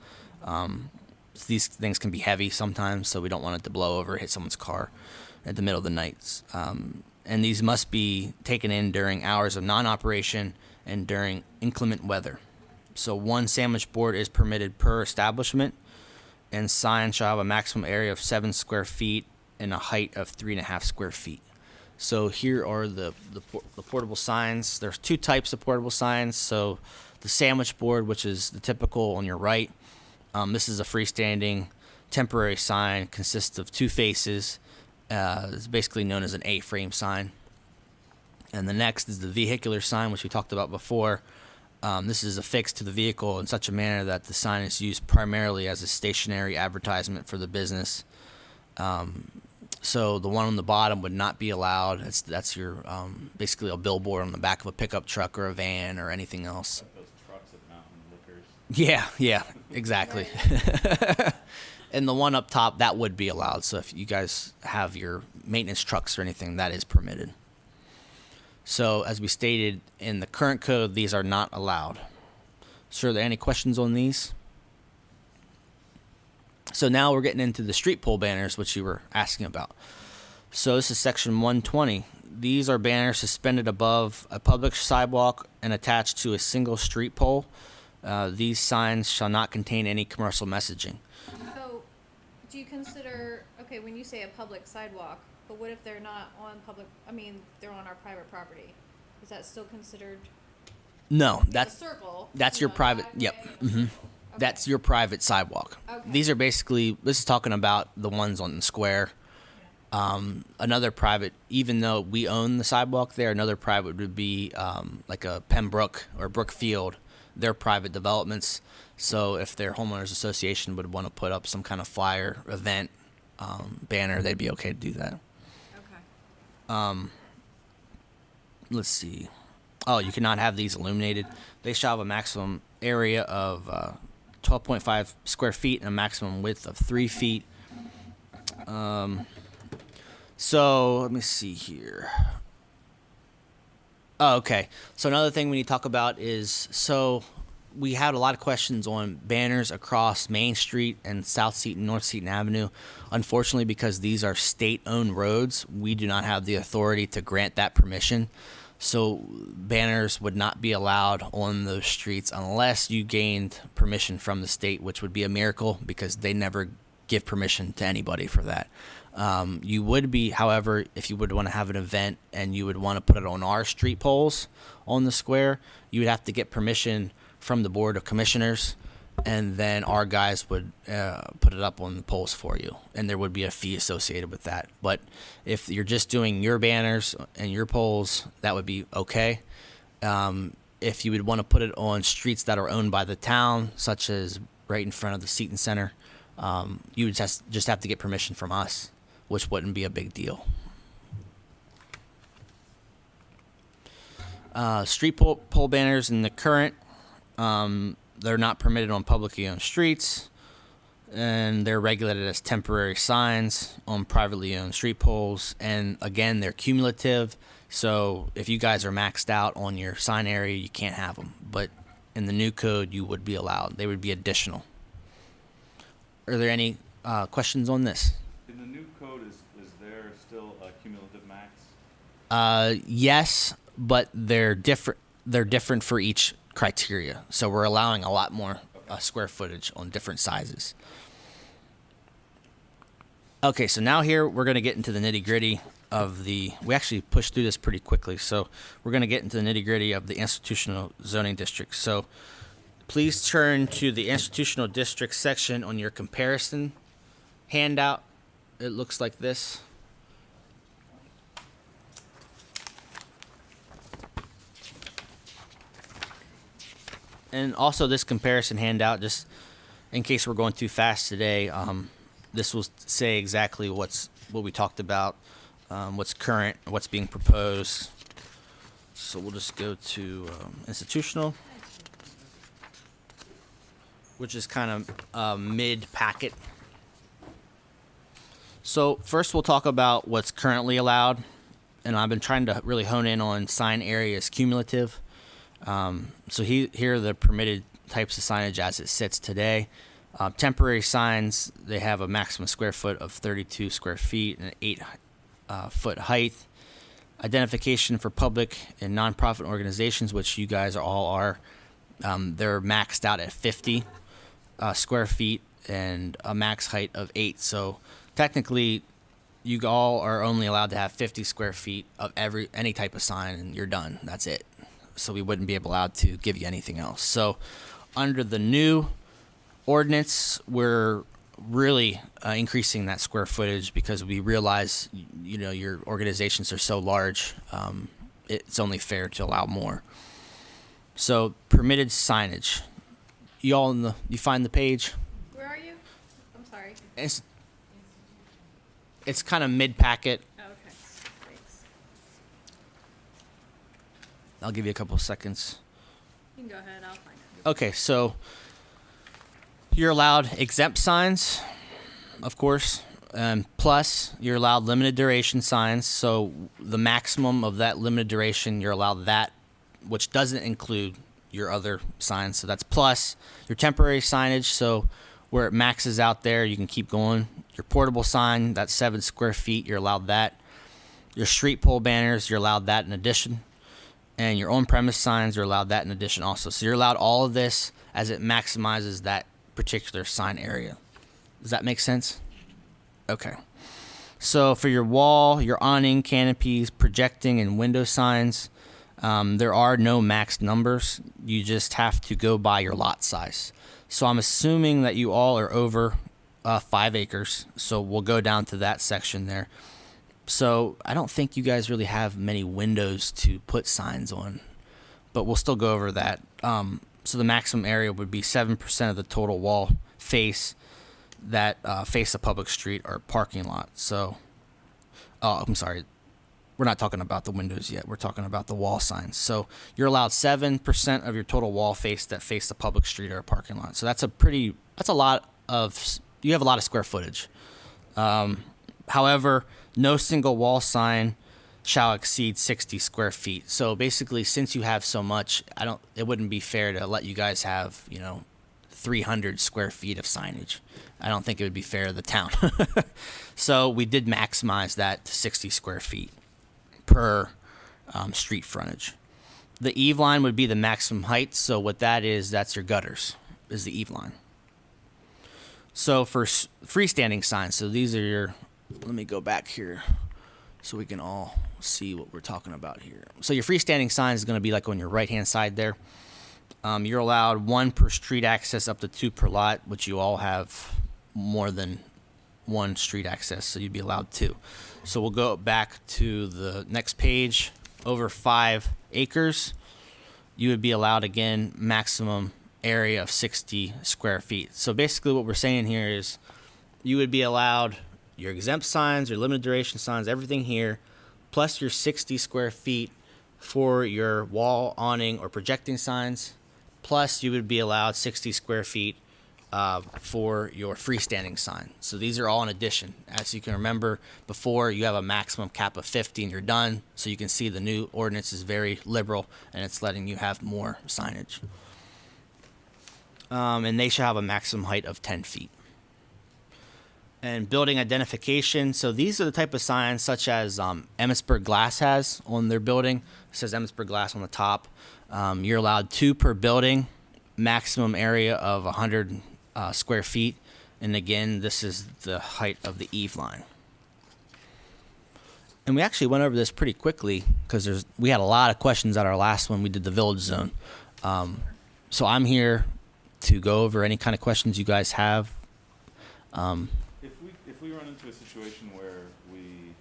These things can be heavy sometimes, so we don't want it to blow over, hit someone's car at the middle of the night. And these must be taken in during hours of non-operation and during inclement weather. So one sandwich board is permitted per establishment, and signs shall have a maximum area of 7 square feet and a height of 3.5 square feet. So here are the portable signs. There's 2 types of portable signs. So the sandwich board, which is the typical on your right, this is a freestanding temporary sign, consists of 2 faces. It's basically known as an A-frame sign. And the next is the vehicular sign, which we talked about before. This is affixed to the vehicle in such a manner that the sign is used primarily as a stationary advertisement for the business. So the one on the bottom would not be allowed. That's your basically a billboard on the back of a pickup truck or a van or anything else. Like those trucks at Mountain Liquors. Yeah, exactly. And the one up top, that would be allowed. So if you guys have your maintenance trucks or anything, that is permitted. So as we stated in the current code, these are not allowed. So are there any questions on these? So now we're getting into the street pole banners, which you were asking about. So this is section 120. These are banners suspended above a public sidewalk and attached to a single street pole. These signs shall not contain any commercial messaging. So, do you consider, okay, when you say a public sidewalk, but what if they're not on public, I mean, they're on our private property? Is that still considered No, a that's circle? that's you your know, private. driveway Yep. and a circle? Okay. That's your private sidewalk. Okay. These are basically, this is talking about the ones on the square. Another private, even though we own the sidewalk there, another private would be like a Pembroke or Brookfield. They're private developments. So if their homeowners association would want to put up some kind of flyer event banner, they'd be okay to do that. Okay. Let's see. Oh, you cannot have these illuminated. They shall have a maximum area of 12.5 square feet and a maximum width of 3 feet. So let me see here. Oh, okay. So another thing we need to talk about is, so we had a lot of questions on banners across Main Street and South Seaton, North Seaton Avenue. Unfortunately, because these are state-owned roads, we do not have the authority to grant that permission. So banners would not be allowed on those streets unless you gained permission from the state, which would be a miracle because they never give permission to anybody for that. You would be, however, if you would want to have an event and you would want to put it on our street poles on the square, you would have to get permission from the Board of Commissioners, and then our guys would put it up on the poles for you, and there would be a fee associated with that. But if you're just doing your banners and your poles, that would be okay. If you would want to put it on streets that are owned by the town, such as right in front of the Seton Center, you would just have to get permission from us, which wouldn't be a big deal. Street pole banners in the current, they're not permitted on publicly owned streets, and they're regulated as temporary signs on privately owned street poles. And again, they're cumulative, so if you guys are maxed out on your sign area, you can't have them. But in the new code, you would be allowed. They would be additional. Are there any questions on this? In the new code, is there still a cumulative max? Yes, but they're different. They're different for each criteria. So we're allowing a lot more square footage on different sizes. Okay, so now here we're going to get into the nitty-gritty of the. We actually pushed through this pretty quickly, so we're going to get into the nitty-gritty of the institutional zoning district. So please turn to the institutional district section on your comparison handout. It looks like this. And also this comparison handout, just in case we're going too fast today, this will say exactly what we talked about, what's current, what's being proposed. So we'll just go to institutional, which is kind of mid-packet. So first we'll talk about what's currently allowed, and I've been trying to really hone in on sign areas cumulative. So here are the permitted types of signage as it sits today. Temporary signs, they have a maximum square foot of 32 square feet and 8 foot height. Identification for public and nonprofit organizations, which you guys all are, they're maxed out at 50 square feet and a max height of 8. So technically, you all are only allowed to have 50 square feet of any type of sign, and you're done. That's it. So we wouldn't be allowed to give you anything else. So under the new ordinance, we're really increasing that square footage because we realize, your organizations are so large, it's only fair to allow more. So permitted signage. You find the page? Where are you? I'm sorry. It's kind of mid-packet. Oh, okay. Thanks. I'll give you a couple of seconds. You can go ahead. I'll find it. Okay, so you're allowed exempt signs, of course. Plus, you're allowed limited duration signs. So the maximum of that limited duration, you're allowed that, which doesn't include your other signs. So that's plus your temporary signage. So where it maxes out there, you can keep going. Your portable sign, that's 7 square feet, you're allowed that. Your street pole banners, you're allowed that in addition. And your on-premise signs, you're allowed that in addition also. So you're allowed all of this as it maximizes that particular sign area. Does that make sense? Okay. So for your wall, your awning, canopies, projecting, and window signs, there are no max numbers. You just have to go by your lot size. So I'm assuming that you all are over 5 acres. So we'll go down to that section there. So I don't think you guys really have many windows to put signs on, but we'll still go over that. So the maximum area would be 7% of the total wall face that face a public street or parking lot. So, I'm sorry, we're not talking about the windows yet. We're talking about the wall signs. So you're allowed 7% of your total wall face that face a public street or a parking lot. So that's a lot of, you have a lot of square footage. However, no single wall sign shall exceed 60 square feet. So basically, since you have so much, it wouldn't be fair to let you guys have, 300 square feet of signage. I don't think it would be fair to the town. So we did maximize that to 60 square feet per street frontage. The eve line would be the maximum height. So what that is, that's your gutters, is the eve line. So for freestanding signs, so these are let me go back here so we can all see what we're talking about here. So your freestanding sign is going to be like on your right-hand side there. You're allowed 1 per street access, up to 2 per lot, which you all have more than 1 street access, so you'd be allowed 2. So we'll go back to the next page. Over 5 acres, you would be allowed, again, maximum area of 60 square feet. So basically what we're saying here is you would be allowed your exempt signs, your limited duration signs, everything here, plus your 60 square feet for your wall, awning, or projecting signs. Plus, you would be allowed 60 square feet for your freestanding sign. So these are all in addition. As you can remember before, you have a maximum cap of 50 and you're done. So you can see the new ordinance is very liberal and it's letting you have more signage. And they shall have a maximum height of 10 feet. And building identification. So these are the type of signs such as Emmitsburg Glass has on their building. It says Emmitsburg Glass on the top. You're allowed 2 per building, maximum area of 100 square feet. And again, this is the height of the eve line. And we actually went over this pretty quickly because we had a lot of questions at our last one. We did the village zone. So I'm here to go over any kind of questions you guys have. If we run into a situation where we,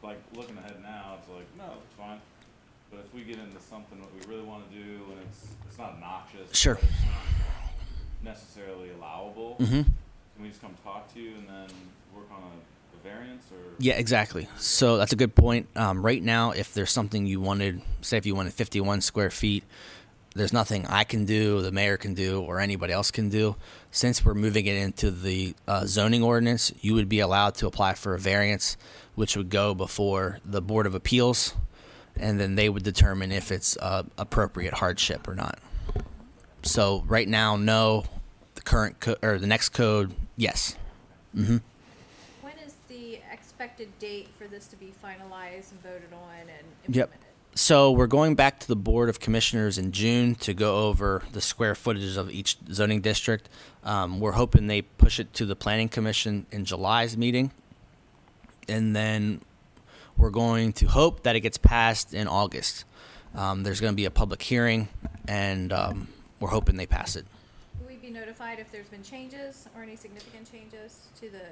like, looking ahead now, it's like, no, it's fine. But if we get into something that we really want to do and it's not obnoxious, Sure. but it's not necessarily allowable, Mm-hmm. can we just come talk to you and then work on a variance or? Yeah, exactly. So that's a good point. Right now, if there's something you wanted, say if you wanted 51 square feet, there's nothing I can do, the mayor can do, or anybody else can do. Since we're moving it into the zoning ordinance, you would be allowed to apply for a variance, which would go before the Board of Appeals, and then they would determine if it's appropriate hardship or not. So right now, no. The current or the next code, yes. Mm-hmm. When is the expected date for this to be finalized and voted on and Yep. implemented? So we're going back to the Board of Commissioners in June to go over the square footage of each zoning district. We're hoping they push it to the Planning Commission in July's meeting. And then we're going to hope that it gets passed in August. There's going to be a public hearing, and we're hoping they pass it. Will we be notified if there's been changes or any significant changes to the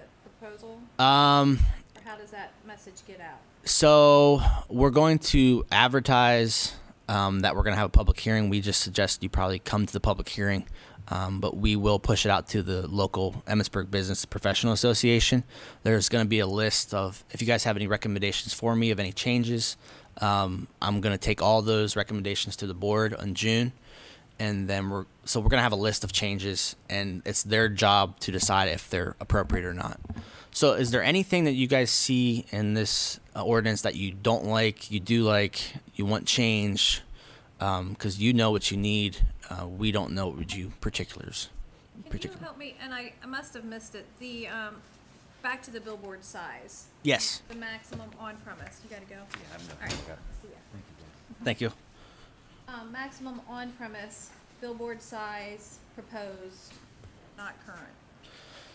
proposal? Um, Or how does that message get out? So we're going to advertise that we're going to have a public hearing. We just suggest you probably come to the public hearing, but we will push it out to the local Emmitsburg Business Professional Association. There's going to be a list of, if you guys have any recommendations for me of any changes, I'm going to take all those recommendations to the board in June. And then we're going to have a list of changes, and it's their job to decide if they're appropriate or not. So is there anything that you guys see in this ordinance that you don't like, you do like, you want change? Because you know what you need. We don't know what you particulars. Can you help me, and I must have missed it, the, back to the billboard size. Yes. The maximum on premise. You gotta go? Yeah, I'm not. All right. See ya. Thank you. Maximum on premise billboard size, proposed, not current.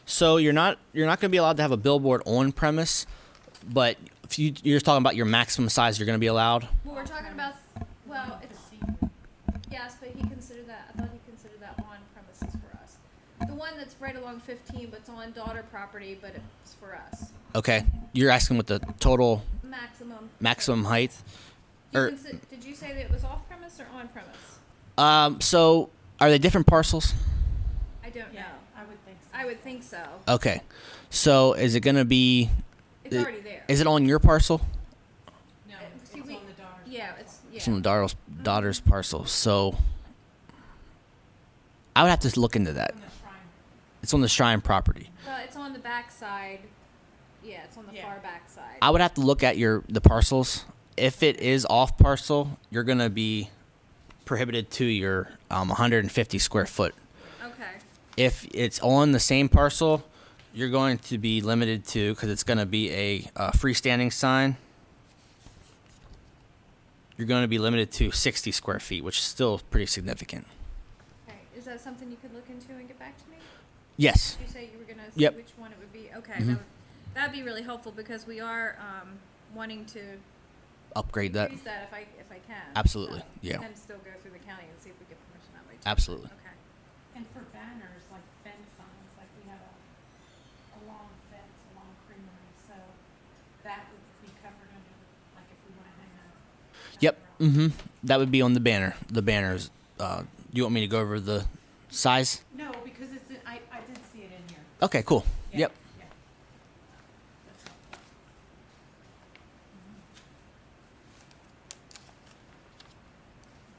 So you're not going to be allowed to have a billboard on premise, but if you're just talking about your maximum size you're going to be allowed. Well, we're talking about, well, it's, yes, but he considered that, I thought he considered that on premises for us. The one that's right along 15, but it's on daughter property, but it's for us. Okay, you're asking what the total Maximum. height. Or Did you say that it was off premise or on premise? so are they different parcels? I don't know. Yeah, I would think so. I would think so. Okay, so is it going to be? It's already there. Is it on your parcel? No, it's See, on we- the daughter's. Yeah, it's, yeah. It's on the daughter's parcel. So I would have to look into that. On the shrine. It's on the Shrine property. Well, it's on the back side. Yeah, it's on the Yeah. far back side. I would have to look at the parcels. If it is off parcel, you're going to be prohibited to your 150 square foot. Okay. If it's on the same parcel, you're going to be limited to, because it's going to be a freestanding sign, you're going to be limited to 60 square feet, which is still pretty significant. Okay. Is that something you could look into and get back to me? Yes. Did you say you were gonna see Yep. which one it would be? Okay, Mhm. that'd be really helpful because we are wanting to Upgrade that. increase that if I can. Absolutely, yeah. And still go through the county and see if we get permission that way too. Absolutely. Okay. And for banners, like fence signs, like we have a long fence, a long creamery, so that would be covered under, like if we wanna hang a. Yep. banner on- That would be on the banner. The banners. You want me to go over the size? No, because it's, I did see it in here. Okay, cool. Yeah, Yep. yeah. That's helpful.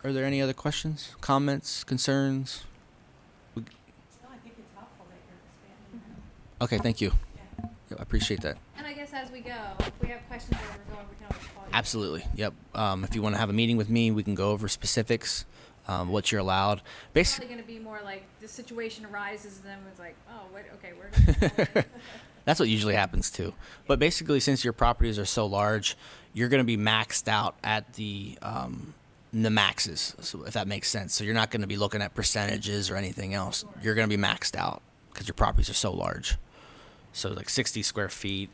Are there any other questions, comments, concerns? No, I think it's helpful that you're expanding. Okay, thank you. Yeah. Yep, I appreciate that. And I guess as we go, if we have questions where we're going, we can always call you. Absolutely. Yep. If you want to have a meeting with me, we can go over specifics, what you're allowed. It's Basically, probably gonna be more like the situation arises and then it's like, oh, wait, okay, we're. that's what usually happens too. But basically, since your properties are so large, you're going to be maxed out at the maxes, so if that makes sense. So you're not going to be looking at percentages or anything else. You're going to be maxed out because your properties are so large. So like 60 square feet,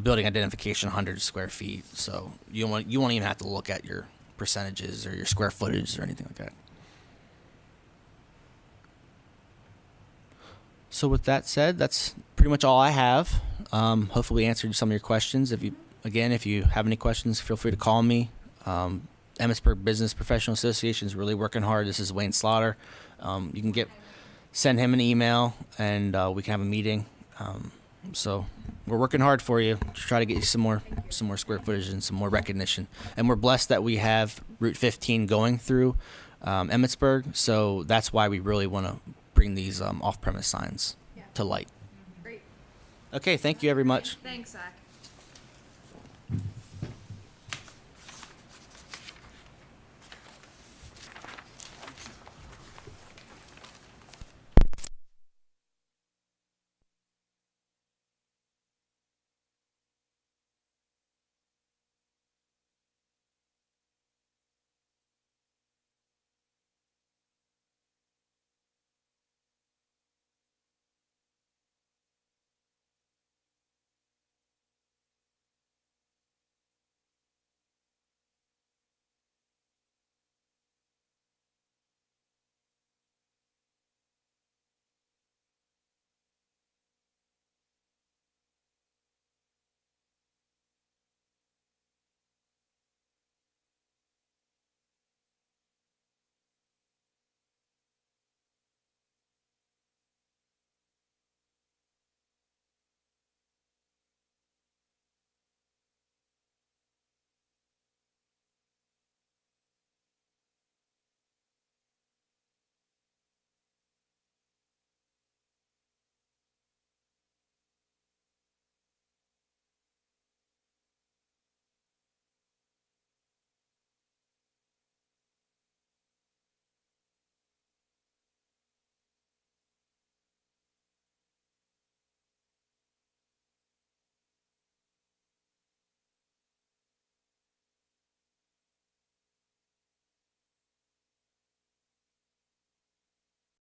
building identification 100 square feet. So you won't even have to look at your percentages or your square footage or anything like that. So with that said, that's pretty much all I have. Hopefully answered some of your questions. If you have any questions, feel free to call me. Emmitsburg Business Professional Association is really working hard. This is Wayne Slaughter. You can send him an email and we can have a meeting. So we're working hard for you to try to get you some more square footage and some more recognition. And we're blessed that we have Route 15 going through Emmitsburg. So that's why we really want to bring these off-premise signs Yeah. to light. Great. Okay, thank you very much. Thanks, Zach.